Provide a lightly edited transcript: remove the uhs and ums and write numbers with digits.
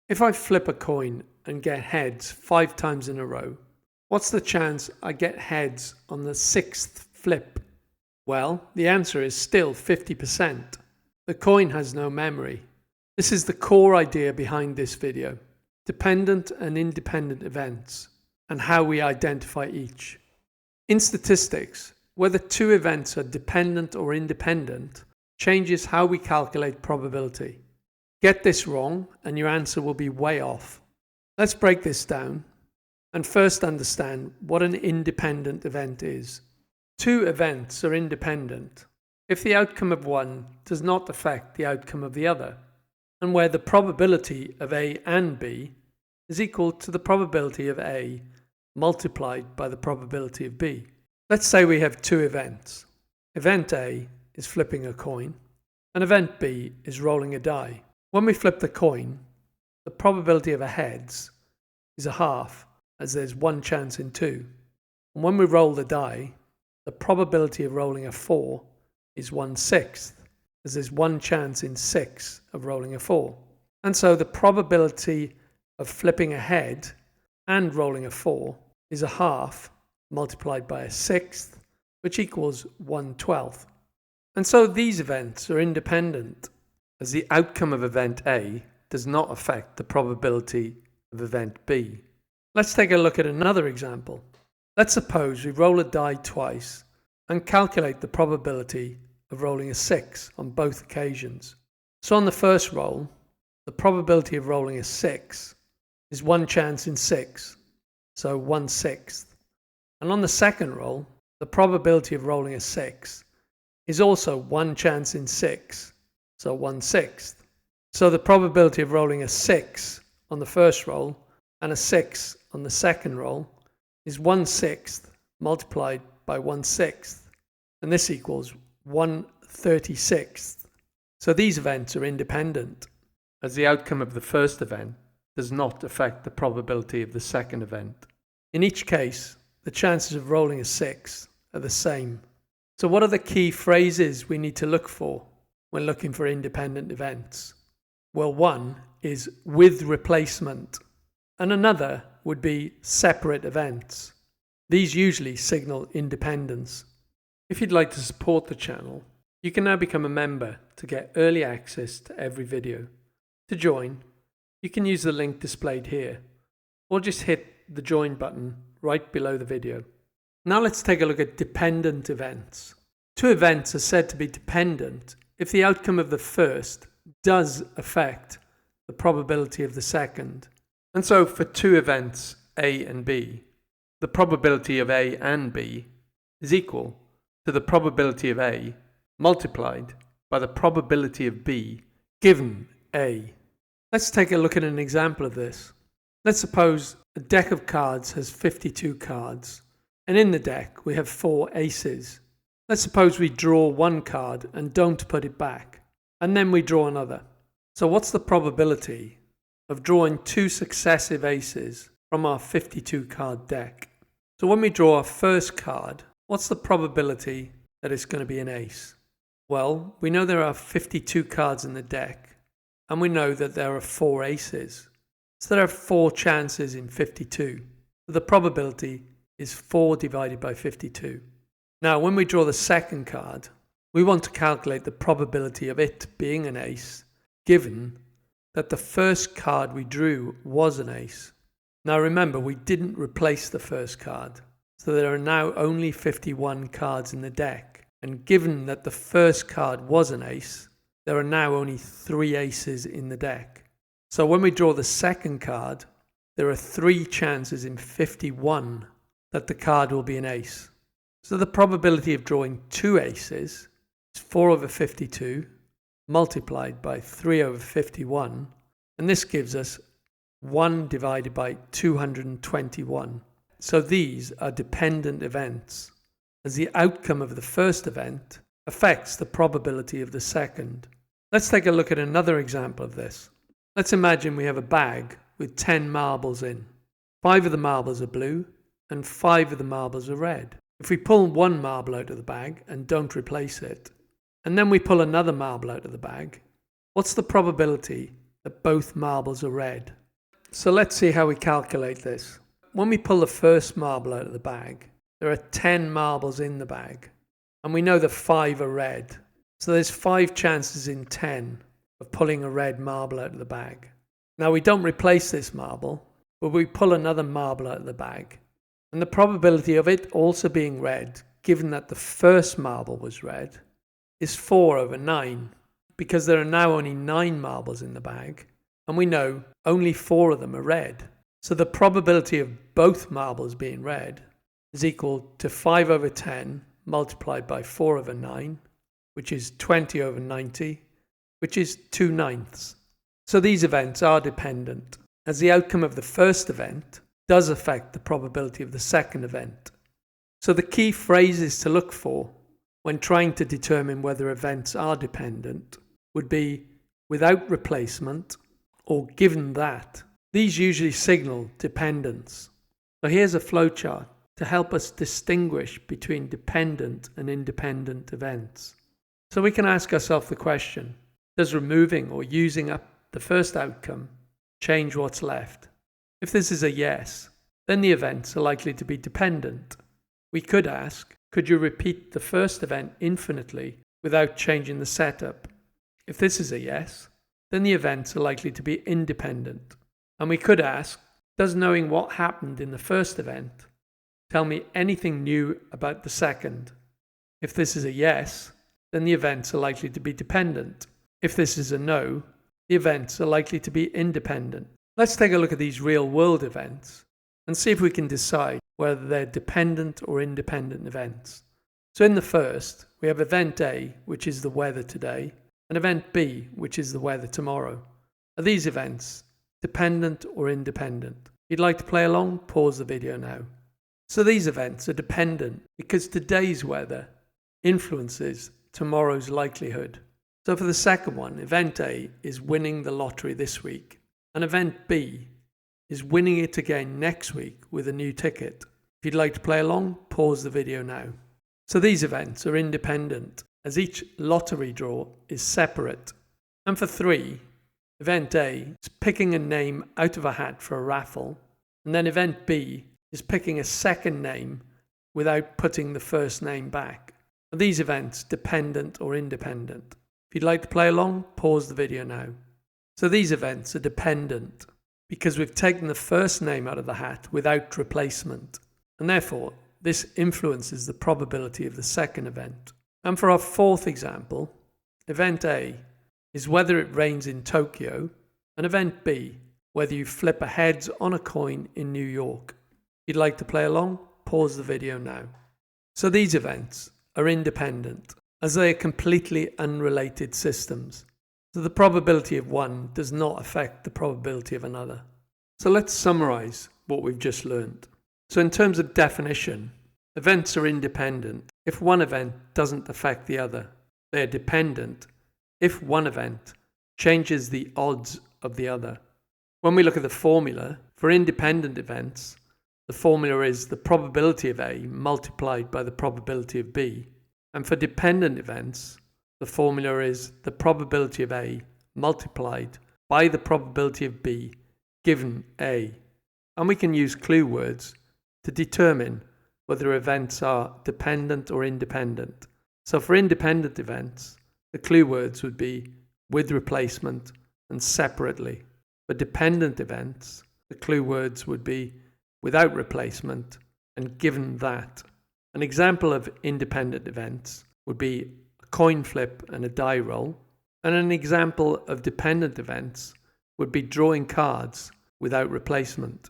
If I flip a coin and get heads 5 times in a row, what's the chance I get heads on the 6th flip? Well, the answer is still 50%. The coin has no memory. This is the core idea behind this video: dependent and independent events, and how we identify each. In statistics, whether two events are dependent or independent changes how we calculate probability. Get this wrong and your answer will be way off. Let's break this down and first understand what an independent event is. Two events are independent if the outcome of one does not affect the outcome of the other, and where the probability of A and B is equal to the probability of A multiplied by the probability of B. Let's say we have two events. Event A is flipping a coin, and event B is rolling a die. When we flip the coin, the probability of a heads is a half, as there's one chance in two. And when we roll the die, the probability of rolling a 4 is 1/6, as there's one chance in 6 of rolling a 4. And so the probability of flipping a head and rolling a 4 is a half multiplied by a 6th, which equals 1/12. And so these events are independent, as the outcome of event A does not affect the probability of event B. Let's take a look at another example. Let's suppose we roll a die twice and calculate the probability of rolling a 6 on both occasions. So on the first roll, the probability of rolling a 6 is one chance in 6, so 1/6. And on the second roll, the probability of rolling a 6 is also one chance in 6, so 1/6. So the probability of rolling a 6 on the first roll and a 6 on the second roll is 1/6 multiplied by 1/6, and this equals 1/36. So these events are independent, as the outcome of the first event does not affect the probability of the second event. In each case, the chances of rolling a 6 are the same. So what are the key phrases we need to look for when looking for independent events? Well, one is with replacement, and another would be separate events. These usually signal independence. If you'd like to support the channel, you can now become a member to get early access to every video. To join, you can use the link displayed here, or just hit the join button right below the video. Now let's take a look at dependent events. Two events are said to be dependent if the outcome of the first does affect the probability of the second. And so for two events, A and B, the probability of A and B is equal to the probability of A multiplied by the probability of B given A. Let's take a look at an example of this. Let's suppose a deck of cards has 52 cards, and in the deck we have 4 aces. Let's suppose we draw one card and don't put it back, and then we draw another. So what's the probability of drawing two successive aces from our 52 card deck? So when we draw our first card, what's the probability that it's going to be an ace? Well, we know there are 52 cards in the deck, and we know that there are 4 aces. So there are 4 chances in 52. So the probability is 4 divided by 52. Now, when we draw the second card, we want to calculate the probability of it being an ace, given that the first card we drew was an ace. Now remember, we didn't replace the first card, so there are now only 51 cards in the deck. And given that the first card was an ace, there are now only 3 aces in the deck. So when we draw the second card, there are 3 chances in 51 that the card will be an ace. So the probability of drawing 2 aces is 4 over 52 multiplied by 3 over 51, and this gives us 1 divided by 221. So these are dependent events, as the outcome of the first event affects the probability of the second. Let's take a look at another example of this. Let's imagine we have a bag with 10 marbles in. 5 of the marbles are blue and 5 of the marbles are red. If we pull one marble out of the bag and don't replace it, and then we pull another marble out of the bag, what's the probability that both marbles are red. So let's see how we calculate this. When we pull the first marble out of the bag, there are 10 marbles in the bag, and we know that 5 are red. So there's 5 chances in 10 of pulling a red marble out of the bag. Now we don't replace this marble, but we pull another marble out of the bag. And the probability of it also being red, given that the first marble was red, is 4/9, because there are now only 9 marbles in the bag, and we know only 4 of them are red. So the probability of both marbles being red is equal to 5/10 multiplied by 4/9, which is 20/90, which is 2/9. So these events are dependent, as the outcome of the first event does affect the probability of the second event. So the key phrases to look for when trying to determine whether events are dependent would be without replacement or given that. These usually signal dependence. So here's a flowchart to help us distinguish between dependent and independent events. So we can ask ourselves the question, does removing or using up the first outcome change what's left? If this is a yes, then the events are likely to be dependent. We could ask, could you repeat the first event infinitely without changing the setup? If this is a yes, then the events are likely to be independent. And we could ask, does knowing what happened in the first event tell me anything new about the second? If this is a yes, then the events are likely to be dependent. If this is a no, the events are likely to be independent. Let's take a look at these real-world events and see if we can decide whether they're dependent or independent events. So in the first, we have event A, which is the weather today, and event B, which is the weather tomorrow. Are these events dependent or independent? If you'd like to play along, pause the video now. So these events are dependent because today's weather influences tomorrow's likelihood. So for the second one, event A is winning the lottery this week, and event B is winning it again next week with a new ticket. If you'd like to play along, pause the video now. So these events are independent, as each lottery draw is separate. And for 3, event A is picking a name out of a hat for a raffle, and then event B is picking a second name without putting the first name back. Are these events dependent or independent? If you'd like to play along, pause the video now. So these events are dependent because we've taken the first name out of the hat without replacement, and therefore this influences the probability of the second event. And for our fourth example, event A is whether it rains in Tokyo, and event B, whether you flip a heads on a coin in New York. If you'd like to play along, pause the video now. So these events are independent, as they are completely unrelated systems. So the probability of one does not affect the probability of another. So let's summarize what we've just learned. So in terms of definition, events are independent if one event doesn't affect the other. They are dependent if one event changes the odds of the other. When we look at the formula for independent events, the formula is the probability of A multiplied by the probability of B. And for dependent events, the formula is the probability of A multiplied by the probability of B given A. And we can use clue words to determine whether events are dependent or independent. So for independent events, the clue words would be with replacement and separately. For dependent events, the clue words would be without replacement and given that. An example of independent events would be a coin flip and a die roll, and an example of dependent events would be drawing cards without replacement.